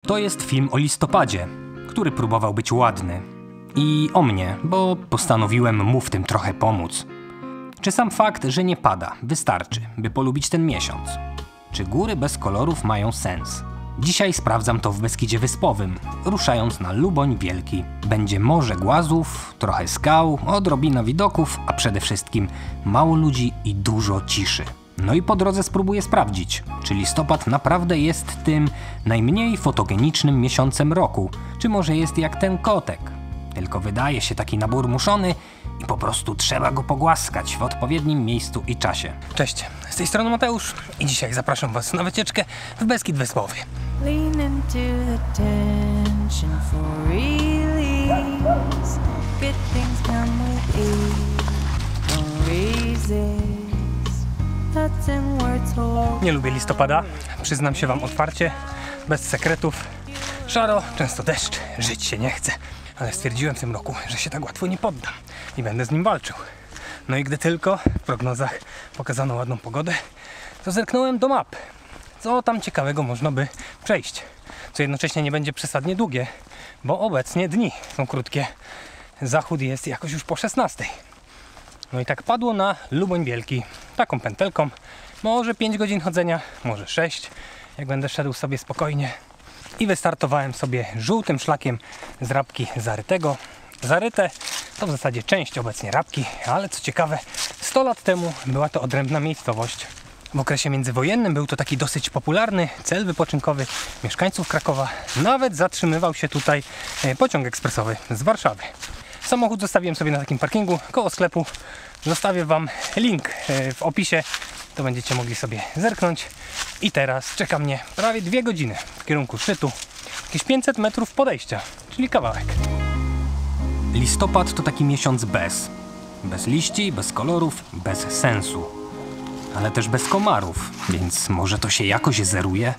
To jest film o listopadzie, który próbował być ładny. I o mnie, bo postanowiłem mu w tym trochę pomóc. Czy sam fakt, że nie pada, wystarczy, by polubić ten miesiąc? Czy góry bez kolorów mają sens? Dzisiaj sprawdzam to w Beskidzie Wyspowym, ruszając na Luboń Wielki. Będzie morze głazów, trochę skał, odrobina widoków, a przede wszystkim mało ludzi i dużo ciszy. No i po drodze spróbuję sprawdzić, czy listopad naprawdę jest tym najmniej fotogenicznym miesiącem roku, czy może jest jak ten kotek. Tylko wydaje się taki naburmuszony i po prostu trzeba go pogłaskać w odpowiednim miejscu i czasie. Cześć, z tej strony Mateusz i dzisiaj zapraszam Was na wycieczkę w Beskid Wyspowy. Lean into the tension for release. Good things come with ease. Don't resist. Thoughts and words hold. Nie lubię listopada, przyznam się Wam otwarcie, bez sekretów. Szaro, często deszcz, żyć się nie chce. Ale stwierdziłem w tym roku, że się tak łatwo nie poddam i będę z nim walczył. No i gdy tylko w prognozach pokazano ładną pogodę, to zerknąłem do map. Co tam ciekawego można by przejść, co jednocześnie nie będzie przesadnie długie, bo obecnie dni są krótkie. Zachód jest jakoś już po 16. No i tak padło na Luboń Wielki, taką pętelką, może 5 godzin chodzenia, może 6, jak będę szedł sobie spokojnie. I wystartowałem sobie żółtym szlakiem z Rabki Zarytego. Zaryte to w zasadzie część obecnie Rabki, ale co ciekawe, 100 lat temu była to odrębna miejscowość. W okresie międzywojennym był to taki dosyć popularny cel wypoczynkowy mieszkańców Krakowa. Nawet zatrzymywał się tutaj pociąg ekspresowy z Warszawy. Samochód zostawiłem sobie na takim parkingu koło sklepu. Zostawię Wam link w opisie, to będziecie mogli sobie zerknąć. I teraz czeka mnie prawie 2 godziny w kierunku szczytu. Jakieś 500 metrów podejścia, czyli kawałek. Listopad to taki miesiąc bez liści, bez kolorów, bez sensu. Ale też bez komarów, więc może to się jakoś zeruje?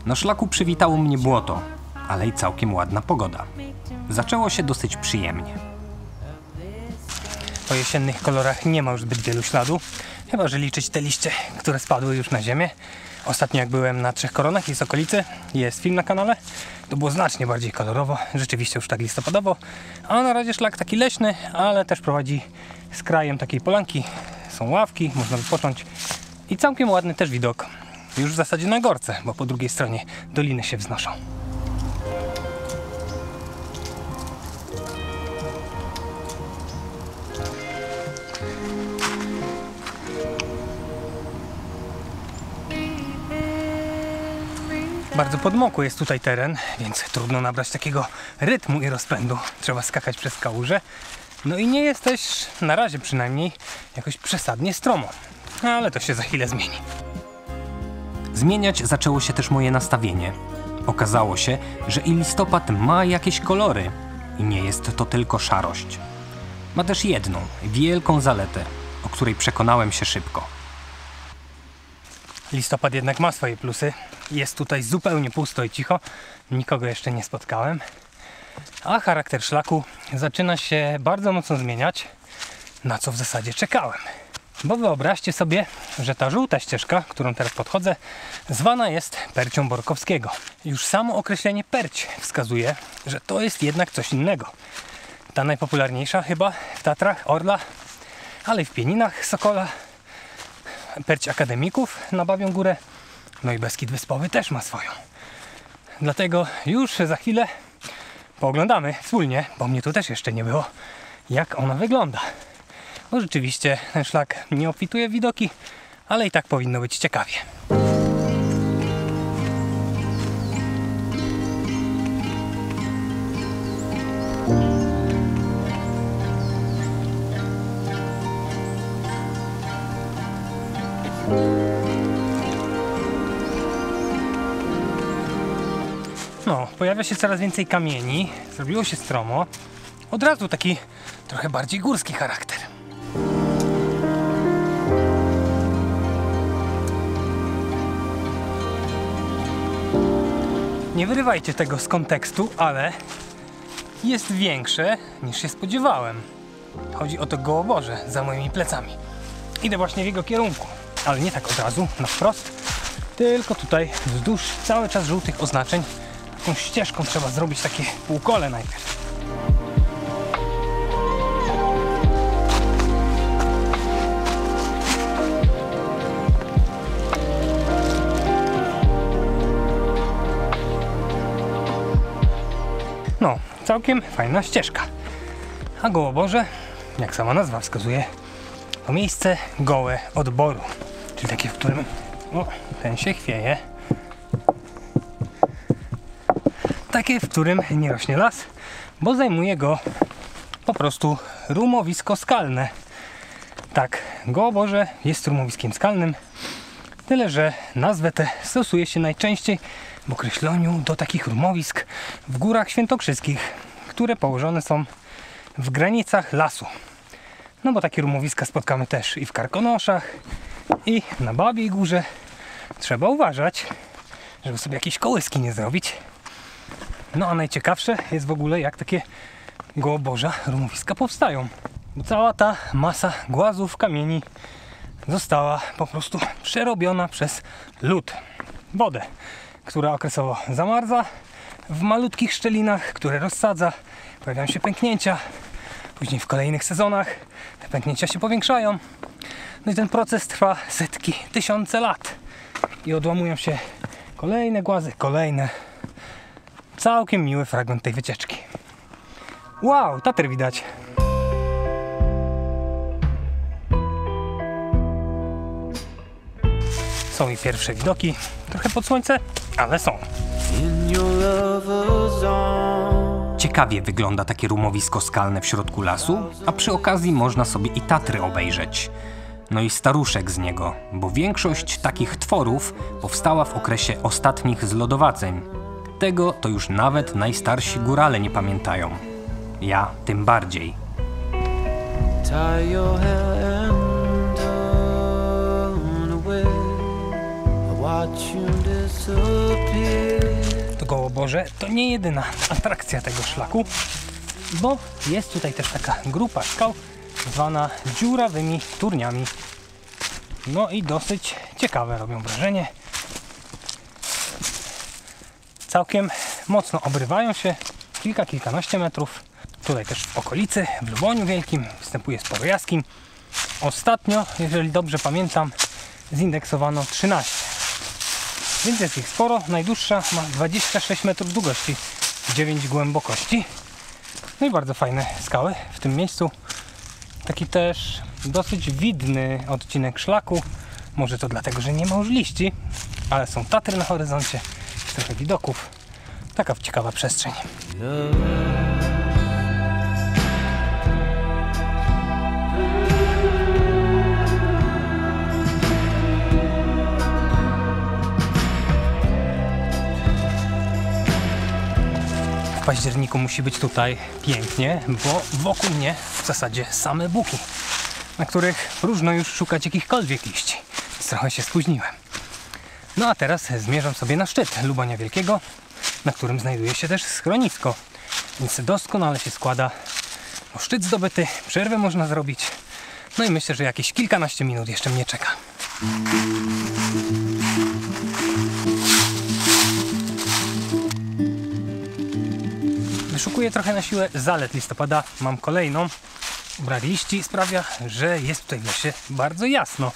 Na szlaku przywitało mnie błoto, ale i całkiem ładna pogoda. Zaczęło się dosyć przyjemnie. Po jesiennych kolorach nie ma już zbyt wielu śladu, chyba że liczyć te liście, które spadły już na ziemię. Ostatnio jak byłem na Trzech Koronach i z okolicy, jest film na kanale, to było znacznie bardziej kolorowo, rzeczywiście już tak listopadowo. A na razie szlak taki leśny, ale też prowadzi z krajem takiej polanki. Są ławki, można wypocząć i całkiem ładny też widok. Już w zasadzie na Gorce, bo po drugiej stronie doliny się wznoszą. Bardzo podmokły jest tutaj teren, więc trudno nabrać takiego rytmu i rozpędu. Trzeba skakać przez kałuże. No i nie jest też, na razie przynajmniej, jakoś przesadnie stromo. Ale to się za chwilę zmieni. Zmieniać zaczęło się też moje nastawienie. Okazało się, że i listopad ma jakieś kolory. I nie jest to tylko szarość. Ma też jedną, wielką zaletę, o której przekonałem się szybko. Listopad jednak ma swoje plusy. Jest tutaj zupełnie pusto i cicho. Nikogo jeszcze nie spotkałem. A charakter szlaku zaczyna się bardzo mocno zmieniać, na co w zasadzie czekałem. Bo wyobraźcie sobie, że ta żółta ścieżka, którą teraz podchodzę, zwana jest Percią Borkowskiego. Już samo określenie perć wskazuje, że to jest jednak coś innego. Ta najpopularniejsza chyba w Tatrach, Orla, ale i w Pieninach, Sokola. Perć akademików na Babią Górę, no i Beskid Wyspowy też ma swoją. Dlatego już za chwilę pooglądamy wspólnie, bo mnie tu też jeszcze nie było, jak ona wygląda. Bo rzeczywiście ten szlak nie obfituje w widoki, ale i tak powinno być ciekawie. No, pojawia się coraz więcej kamieni, zrobiło się stromo. Od razu taki trochę bardziej górski charakter. Nie wyrywajcie tego z kontekstu, ale jest większe niż się spodziewałem. Chodzi o to gołoborze za moimi plecami. Idę właśnie w jego kierunku, ale nie tak od razu, na wprost, tylko tutaj wzdłuż cały czas żółtych oznaczeń Tą ścieżką trzeba zrobić takie półkole najpierw. No, całkiem fajna ścieżka. A Gołoborze, jak sama nazwa wskazuje, to miejsce gołe odboru. Czyli takie, w którym ten się chwieje. Takie, w którym nie rośnie las, bo zajmuje go po prostu rumowisko skalne. Tak, Gołoborze jest rumowiskiem skalnym, tyle że nazwę tę stosuje się najczęściej w określeniu do takich rumowisk w Górach Świętokrzyskich, które położone są w granicach lasu. No bo takie rumowiska spotkamy też i w Karkonoszach, i na Babiej Górze. Trzeba uważać, żeby sobie jakieś kołyski nie zrobić. No a najciekawsze jest w ogóle, jak takie Gołoborza rumowiska powstają. Bo cała ta masa głazów, kamieni została po prostu przerobiona przez lód. Wodę, która okresowo zamarza w malutkich szczelinach, które rozsadza, pojawiają się pęknięcia. Później w kolejnych sezonach te pęknięcia się powiększają. No i ten proces trwa setki, tysiące lat. I odłamują się kolejne głazy, kolejne. Całkiem miły fragment tej wycieczki. Wow, Tatry widać. Są i pierwsze widoki. Trochę pod słońce, ale są. Ciekawie wygląda takie rumowisko skalne w środku lasu, a przy okazji można sobie i Tatry obejrzeć. No i staruszek z niego, bo większość takich tworów powstała w okresie ostatnich zlodowaceń. Tego to już nawet najstarsi górale nie pamiętają. Ja tym bardziej. To Gołoborze to nie jedyna atrakcja tego szlaku, bo jest tutaj też taka grupa skał zwana dziurawymi turniami. No i dosyć ciekawe robią wrażenie. Całkiem mocno obrywają się, kilkanaście metrów. Tutaj też w okolicy, w Luboniu Wielkim występuje sporo jaskiń. Ostatnio, jeżeli dobrze pamiętam, zindeksowano 13. Więc jest ich sporo. Najdłuższa ma 26 metrów długości, 9 głębokości. No i bardzo fajne skały w tym miejscu. Taki też dosyć widny odcinek szlaku. Może to dlatego, że nie ma już liści, ale są Tatry na horyzoncie, trochę widoków. Taka ciekawa przestrzeń. W październiku musi być tutaj pięknie, bo wokół mnie w zasadzie same buki, na których próżno już szukać jakichkolwiek liści. Więc trochę się spóźniłem. No a teraz zmierzam sobie na szczyt Lubonia Wielkiego, na którym znajduje się też schronisko. Więc doskonale się składa. No, szczyt zdobyty, przerwę można zrobić. No i myślę, że jakieś kilkanaście minut jeszcze mnie czeka. Wyszukuję trochę na siłę zalet listopada. Mam kolejną. Brak liści sprawia, że jest tutaj w lesie bardzo jasno.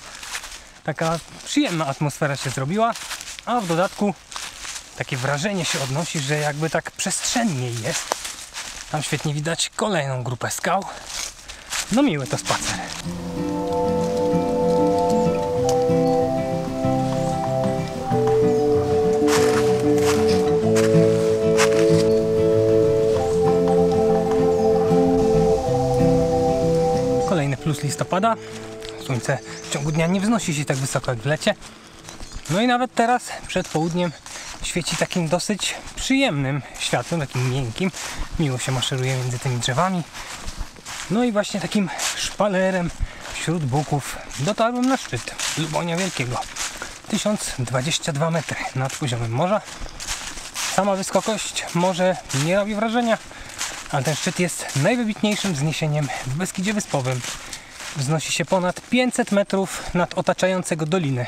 Taka przyjemna atmosfera się zrobiła, a w dodatku takie wrażenie się odnosi, że jakby tak przestrzenniej jest. Tam świetnie widać kolejną grupę skał. No miły to spacer. Kolejny plus listopada. Słońce w ciągu dnia nie wznosi się tak wysoko jak w lecie. No i nawet teraz przed południem świeci takim dosyć przyjemnym światłem, takim miękkim. Miło się maszeruje między tymi drzewami. No i właśnie takim szpalerem wśród buków dotarłem na szczyt Lubonia Wielkiego. 1022 metry nad poziomem morza. Sama wysokość może nie robi wrażenia, ale ten szczyt jest najwybitniejszym wzniesieniem w Beskidzie Wyspowym. Wznosi się ponad 500 metrów nad otaczającego dolinę,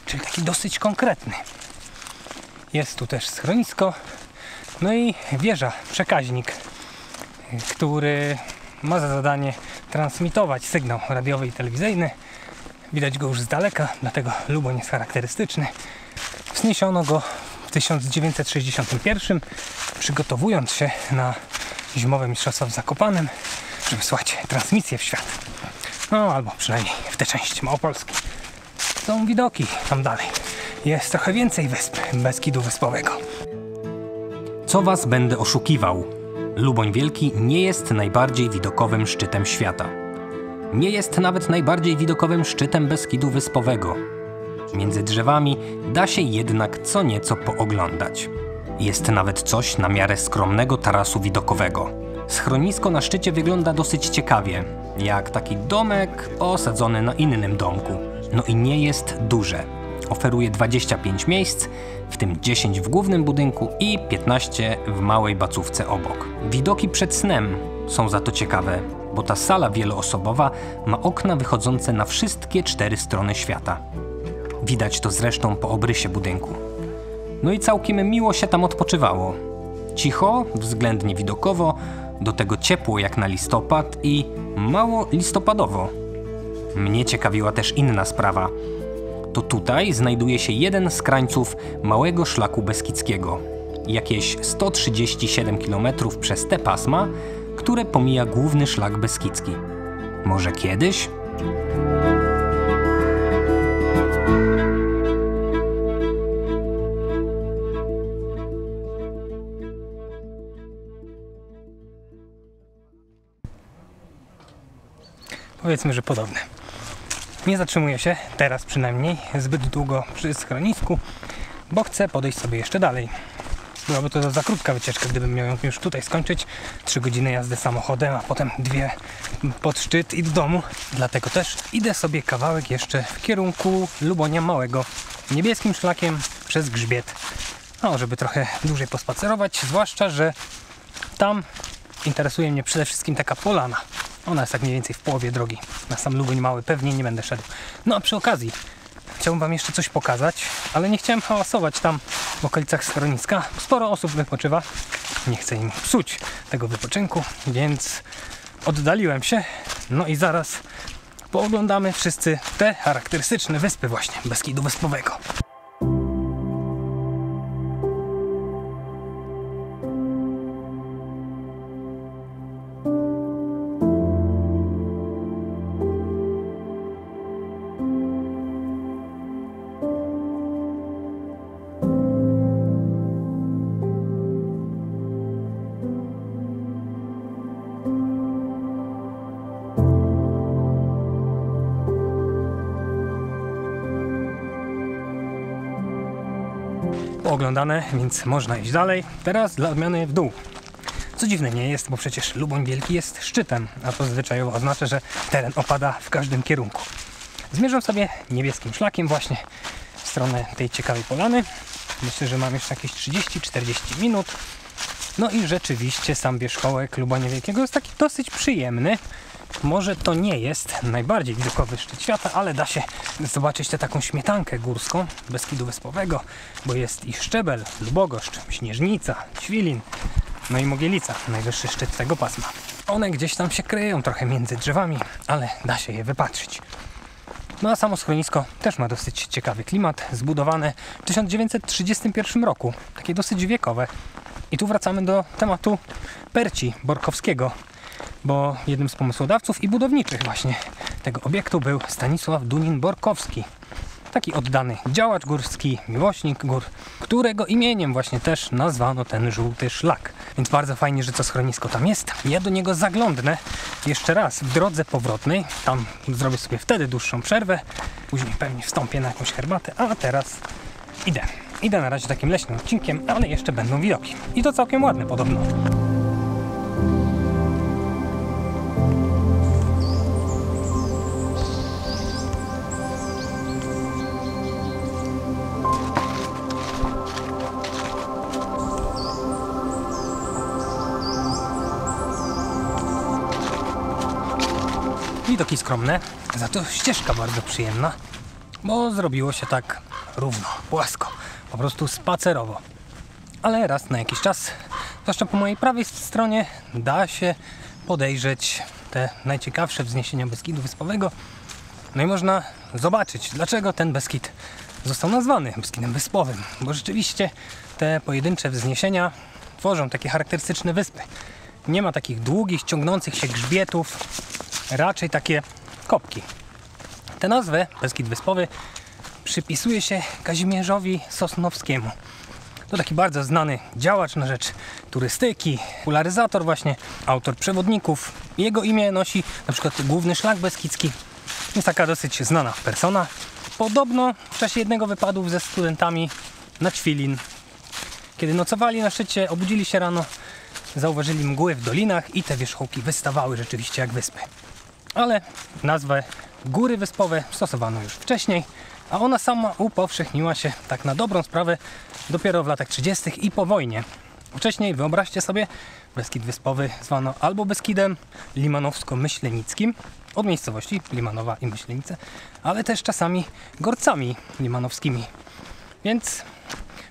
czyli taki dosyć konkretny. Jest tu też schronisko, No i wieża, przekaźnik, który ma za zadanie transmitować sygnał radiowy i telewizyjny. Widać go już z daleka, dlatego Luboń jest charakterystyczny. Wzniesiono go w 1961, przygotowując się na zimowe mistrzostwa w Zakopanem, żeby słać transmisję w świat. No, albo przynajmniej w tę część Małopolski. Są widoki tam dalej. Jest trochę więcej wysp Beskidu Wyspowego. Co was będę oszukiwał? Luboń Wielki nie jest najbardziej widokowym szczytem świata. Nie jest nawet najbardziej widokowym szczytem Beskidu Wyspowego. Między drzewami da się jednak co nieco pooglądać. Jest nawet coś na miarę skromnego tarasu widokowego. Schronisko na szczycie wygląda dosyć ciekawie, jak taki domek osadzony na innym domku. No i nie jest duże. Oferuje 25 miejsc, w tym 10 w głównym budynku i 15 w małej bacówce obok. Widoki przed snem są za to ciekawe, bo ta sala wieloosobowa ma okna wychodzące na wszystkie 4 strony świata. Widać to zresztą po obrysie budynku. No i całkiem miło się tam odpoczywało. Cicho, względnie widokowo, do tego ciepło jak na listopad i mało listopadowo. Mnie ciekawiła też inna sprawa. To tutaj znajduje się jeden z krańców małego szlaku beskidzkiego. Jakieś 137 km przez te pasma, które pomija główny szlak beskidzki. Może kiedyś? Powiedzmy, że podobne. Nie zatrzymuję się, teraz przynajmniej, zbyt długo przy schronisku, bo chcę podejść sobie jeszcze dalej. Byłaby to za krótka wycieczka, gdybym miał ją już tutaj skończyć. 3 godziny jazdy samochodem, a potem 2 pod szczyt i do domu. Dlatego też idę sobie kawałek jeszcze w kierunku Lubonia Małego, niebieskim szlakiem przez grzbiet. No, żeby trochę dłużej pospacerować, zwłaszcza, że tam interesuje mnie przede wszystkim taka polana. Ona jest tak mniej więcej w połowie drogi. Na sam Luboń Mały pewnie nie będę szedł. No a przy okazji chciałbym wam jeszcze coś pokazać, ale nie chciałem hałasować tam w okolicach schroniska. Sporo osób wypoczywa. Nie chcę im psuć tego wypoczynku, więc oddaliłem się. No i zaraz pooglądamy wszyscy te charakterystyczne wyspy właśnie Beskidu Wyspowego. Oglądane, więc można iść dalej. Teraz dla odmiany w dół. Co dziwne nie jest, bo przecież Luboń Wielki jest szczytem, a to zwyczajowo oznacza, że teren opada w każdym kierunku. Zmierzam sobie niebieskim szlakiem właśnie w stronę tej ciekawej polany. Myślę, że mam jeszcze jakieś 30-40 minut. No i rzeczywiście sam wierzchołek Lubonia Wielkiego jest taki dosyć przyjemny. Może to nie jest najbardziej widokowy szczyt świata, ale da się zobaczyć tę taką śmietankę górską Beskidu Wyspowego, bo jest i Szczebel, Lubogoszcz, Śnieżnica, Ćwilin, no i Mogielica, najwyższy szczyt tego pasma. One gdzieś tam się kryją trochę między drzewami, ale da się je wypatrzyć. No a samo schronisko też ma dosyć ciekawy klimat, zbudowane w 1931 roku, takie dosyć wiekowe. I tu wracamy do tematu Perci Borkowskiego, bo jednym z pomysłodawców i budowniczych właśnie tego obiektu był Stanisław Dunin-Borkowski. Taki oddany działacz górski, miłośnik gór, którego imieniem właśnie też nazwano ten żółty szlak. Więc bardzo fajnie, że to schronisko tam jest. Ja do niego zaglądnę jeszcze raz w drodze powrotnej. Tam zrobię sobie wtedy dłuższą przerwę. Później pewnie wstąpię na jakąś herbatę, a teraz idę. Idę na razie takim leśnym odcinkiem, ale jeszcze będą widoki. I to całkiem ładne podobno. Widoki skromne, za to ścieżka bardzo przyjemna, bo zrobiło się tak równo, płasko, po prostu spacerowo. ale raz na jakiś czas, zwłaszcza po mojej prawej stronie, da się podejrzeć te najciekawsze wzniesienia Beskidu Wyspowego. No i można zobaczyć, dlaczego ten Beskid został nazwany Beskidem Wyspowym, bo rzeczywiście te pojedyncze wzniesienia tworzą takie charakterystyczne wyspy. Nie ma takich długich, ciągnących się grzbietów, raczej takie kopki. Tę nazwę, Beskid Wyspowy, przypisuje się Kazimierzowi Sosnowskiemu. To taki bardzo znany działacz na rzecz turystyki, popularyzator właśnie, autor przewodników. Jego imię nosi na przykład Główny Szlak Beskidzki. Jest taka dosyć znana persona. Podobno w czasie jednego wypadu ze studentami na Ćwilin, kiedy nocowali na szczycie, obudzili się rano, zauważyli mgły w dolinach i te wierzchołki wystawały rzeczywiście jak wyspy. Ale nazwę Góry Wyspowe stosowano już wcześniej, a ona sama upowszechniła się tak na dobrą sprawę dopiero w latach 30. i po wojnie. Wcześniej, wyobraźcie sobie, Beskid Wyspowy zwano albo Beskidem Limanowsko-Myślenickim, od miejscowości Limanowa i Myślenice, ale też czasami Gorcami Limanowskimi. Więc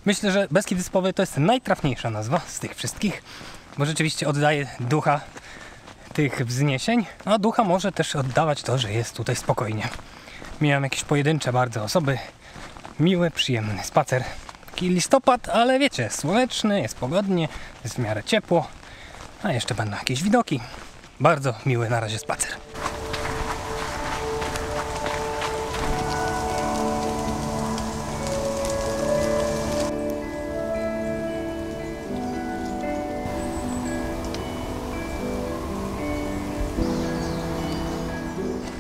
myślę, że Beskid Wyspowy to jest najtrafniejsza nazwa z tych wszystkich, bo rzeczywiście oddaje ducha tych wzniesień, a ducha może też oddawać to, że jest tutaj spokojnie. Miałem jakieś pojedyncze bardzo osoby, miły, przyjemny spacer. Taki listopad, ale wiecie, słoneczny, jest pogodnie, jest w miarę ciepło, a jeszcze będą jakieś widoki. Bardzo miły na razie spacer.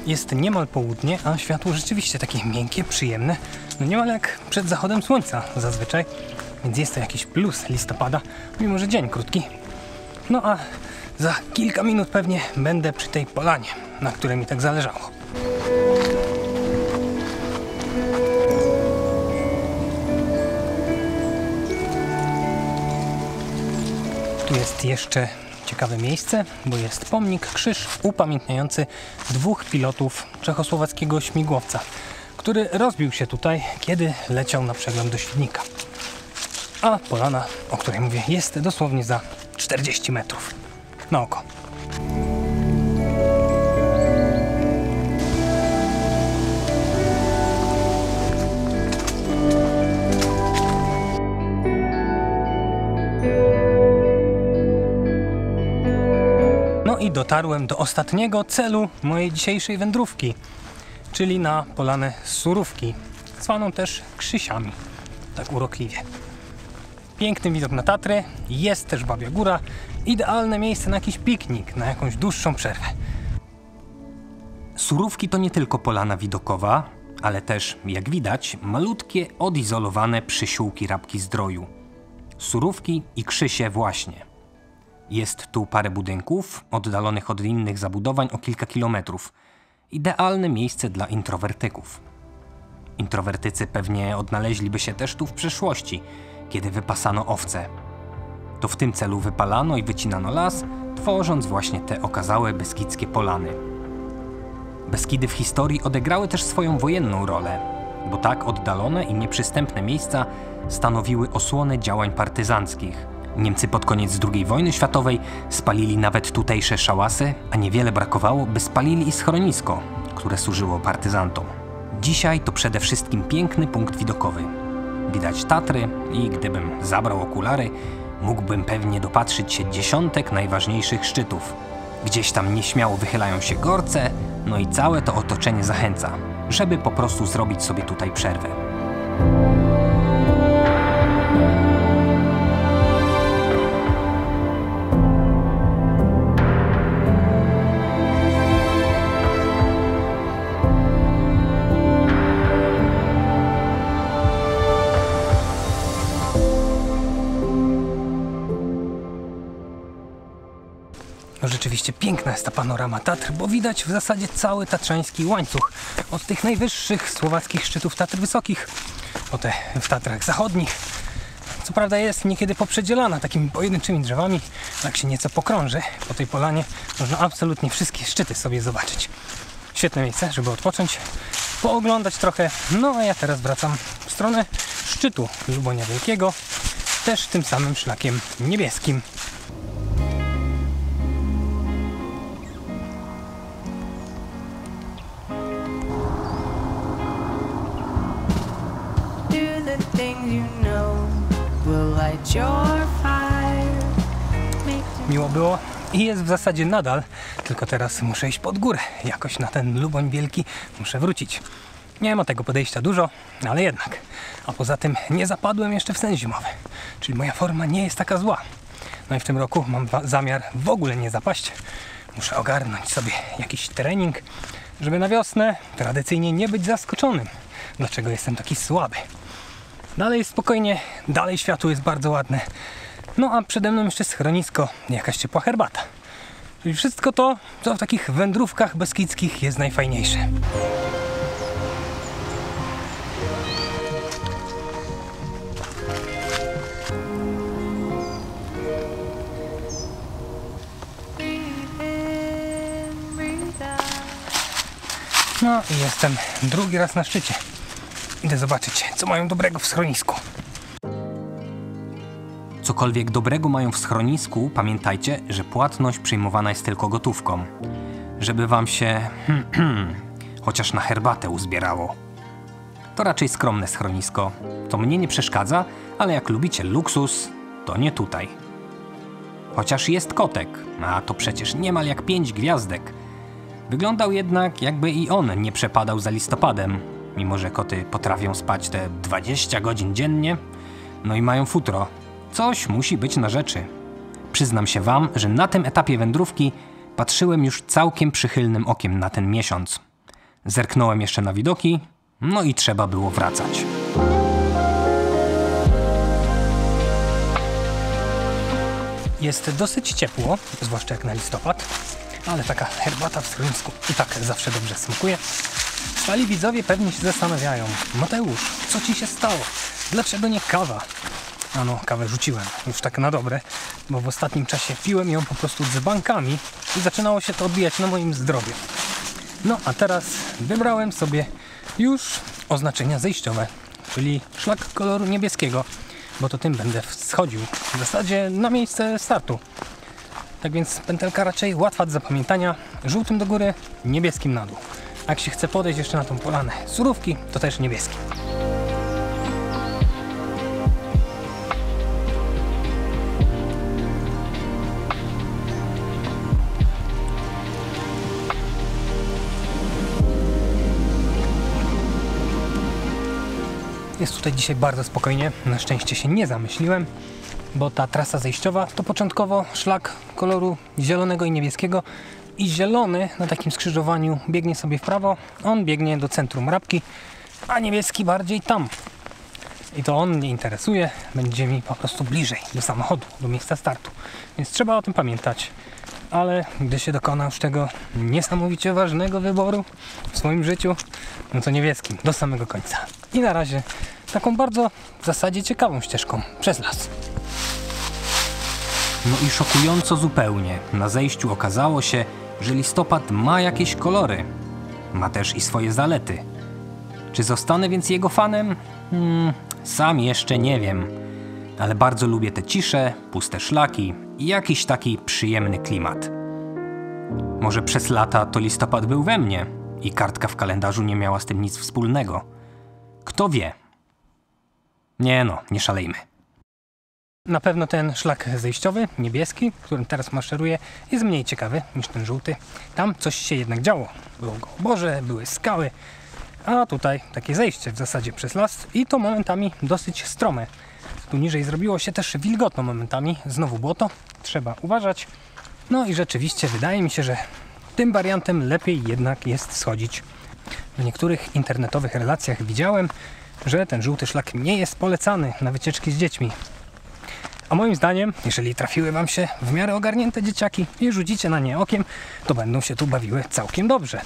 Jest niemal południe, a światło rzeczywiście takie miękkie, przyjemne. No niemal jak przed zachodem słońca zazwyczaj. Więc jest to jakiś plus listopada, mimo że dzień krótki. No a za kilka minut pewnie będę przy tej polanie, na której mi tak zależało. Tu jest jeszcze ciekawe miejsce, bo jest pomnik, krzyż upamiętniający 2 pilotów czechosłowackiego śmigłowca, który rozbił się tutaj, kiedy leciał na przegląd do Świdnika. A polana, o której mówię, jest dosłownie za 40 metrów na oko. I dotarłem do ostatniego celu mojej dzisiejszej wędrówki, czyli na polanę Surówki, zwaną też Krzysiami, tak urokliwie. Piękny widok na Tatry, jest też Babia Góra, idealne miejsce na jakiś piknik, na jakąś dłuższą przerwę. Surówki to nie tylko polana widokowa, ale też, jak widać, malutkie, odizolowane przysiółki Rabki Zdroju. Surówki i Krzysie właśnie. Jest tu parę budynków, oddalonych od innych zabudowań o kilka kilometrów. Idealne miejsce dla introwertyków. Introwertycy pewnie odnaleźliby się też tu w przeszłości, kiedy wypasano owce. To w tym celu wypalano i wycinano las, tworząc właśnie te okazałe beskidzkie polany. Beskidy w historii odegrały też swoją wojenną rolę, bo tak oddalone i nieprzystępne miejsca stanowiły osłonę działań partyzanckich. Niemcy pod koniec II wojny światowej spalili nawet tutejsze szałasy, a niewiele brakowało, by spalili i schronisko, które służyło partyzantom. Dzisiaj to przede wszystkim piękny punkt widokowy. Widać Tatry i gdybym zabrał okulary, mógłbym pewnie dopatrzyć się dziesiątek najważniejszych szczytów. Gdzieś tam nieśmiało wychylają się Gorce, no i całe to otoczenie zachęca, żeby po prostu zrobić sobie tutaj przerwę. No rzeczywiście piękna jest ta panorama Tatr, bo widać w zasadzie cały tatrzański łańcuch. Od tych najwyższych słowackich szczytów Tatr Wysokich, po te w Tatrach Zachodnich. Co prawda jest niekiedy poprzedzielana takimi pojedynczymi drzewami, tak się nieco pokrąży po tej polanie. Można absolutnie wszystkie szczyty sobie zobaczyć. Świetne miejsce, żeby odpocząć, pooglądać trochę. No a ja teraz wracam w stronę szczytu Lubonia Wielkiego, też tym samym szlakiem niebieskim. Do the things you know will light your fire. Miło było i jest w zasadzie nadal, tylko teraz muszę iść pod górę. Jakoś na ten Luboń Wielki muszę wrócić. Nie ma tego podejścia dużo, ale jednak. A poza tym nie zapadłem jeszcze w sen zimowy, czyli moja forma nie jest taka zła. No i w tym roku mam zamiar w ogóle nie zapaść. Muszę ogarnąć sobie jakiś trening, żeby na wiosnę tradycyjnie nie być zaskoczonym, dlaczego jestem taki słaby. Dalej jest spokojnie, dalej światło jest bardzo ładne. No a przede mną jeszcze schronisko i jakaś ciepła herbata. Czyli wszystko to, co w takich wędrówkach beskidzkich jest najfajniejsze. No i jestem drugi raz na szczycie. Idę zobaczyć, co mają dobrego w schronisku. Cokolwiek dobrego mają w schronisku, pamiętajcie, że płatność przyjmowana jest tylko gotówką. Żeby wam się chociaż na herbatę uzbierało. To raczej skromne schronisko. To mnie nie przeszkadza, ale jak lubicie luksus, to nie tutaj. Chociaż jest kotek, a to przecież niemal jak 5 gwiazdek. Wyglądał jednak, jakby i on nie przepadał za listopadem, mimo że koty potrafią spać te 20 godzin dziennie, no i mają futro. Coś musi być na rzeczy. Przyznam się wam, że na tym etapie wędrówki patrzyłem już całkiem przychylnym okiem na ten miesiąc. Zerknąłem jeszcze na widoki, no i trzeba było wracać. Jest dosyć ciepło, zwłaszcza jak na listopad, ale taka herbata w schronisku i tak zawsze dobrze smakuje. Stali widzowie pewnie się zastanawiają: Mateusz, co ci się stało? Dlaczego nie kawa? No, kawę rzuciłem już tak na dobre, bo w ostatnim czasie piłem ją po prostu dzbankami i zaczynało się to odbijać na moim zdrowiu. No a teraz wybrałem sobie już oznaczenia zejściowe, czyli szlak koloru niebieskiego, bo to tym będę schodził w zasadzie na miejsce startu. Tak więc pętelka raczej łatwa do zapamiętania, żółtym do góry, niebieskim na dół. A jak się chce podejść jeszcze na tą polanę surówki, to też niebieski. Jest tutaj dzisiaj bardzo spokojnie, na szczęście się nie zamyśliłem, bo ta trasa zejściowa to początkowo szlak koloru zielonego i niebieskiego i zielony na takim skrzyżowaniu biegnie sobie w prawo, on biegnie do centrum Rabki, a niebieski bardziej tam. I to on mnie interesuje, będzie mi po prostu bliżej do samochodu, do miejsca startu, więc trzeba o tym pamiętać. Ale gdy się dokona już tego niesamowicie ważnego wyboru w swoim życiu, no to niebieskim do samego końca. I na razie taką bardzo w zasadzie ciekawą ścieżką przez las. No i szokująco zupełnie, na zejściu okazało się, że listopad ma jakieś kolory. Ma też i swoje zalety. Czy zostanę więc jego fanem? Sam jeszcze nie wiem. Ale bardzo lubię te cisze, puste szlaki i jakiś taki przyjemny klimat. Może przez lata to listopad był we mnie i kartka w kalendarzu nie miała z tym nic wspólnego. Kto wie? Nie no, nie szalejmy. Na pewno ten szlak zejściowy, niebieski, którym teraz maszeruję, jest mniej ciekawy niż ten żółty. Tam coś się jednak działo. Było go oborze, były skały, a tutaj takie zejście w zasadzie przez las i to momentami dosyć strome. Tu niżej zrobiło się też wilgotno momentami, znowu błoto, trzeba uważać. No i rzeczywiście wydaje mi się, że tym wariantem lepiej jednak jest schodzić. W niektórych internetowych relacjach widziałem, że ten żółty szlak nie jest polecany na wycieczki z dziećmi. A moim zdaniem, jeżeli trafiły wam się w miarę ogarnięte dzieciaki i rzucicie na nie okiem, to będą się tu bawiły całkiem dobrze.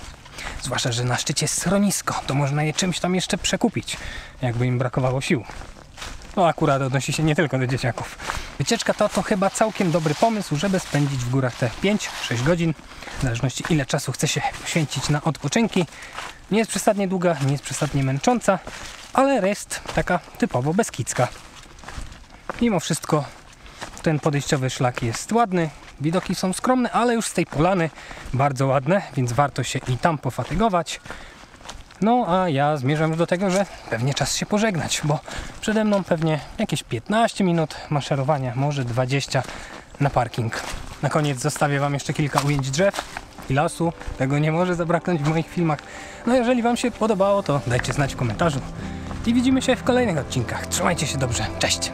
Zwłaszcza, że na szczycie jest schronisko, to można je czymś tam jeszcze przekupić, jakby im brakowało sił. No akurat odnosi się nie tylko do dzieciaków. Wycieczka to chyba całkiem dobry pomysł, żeby spędzić w górach te 5-6 godzin, w zależności ile czasu chce się poświęcić na odpoczynki. Nie jest przesadnie długa, nie jest przesadnie męcząca, ale jest taka typowo beskidzka. Mimo wszystko ten podejściowy szlak jest ładny, widoki są skromne, ale już z tej polany bardzo ładne, więc warto się i tam pofatygować. No a ja zmierzam już do tego, że pewnie czas się pożegnać, bo przede mną pewnie jakieś 15 minut maszerowania, może 20 na parking. Na koniec zostawię Wam jeszcze kilka ujęć drzew i lasu, tego nie może zabraknąć w moich filmach. No jeżeli Wam się podobało, to dajcie znać w komentarzu i widzimy się w kolejnych odcinkach. Trzymajcie się dobrze, cześć!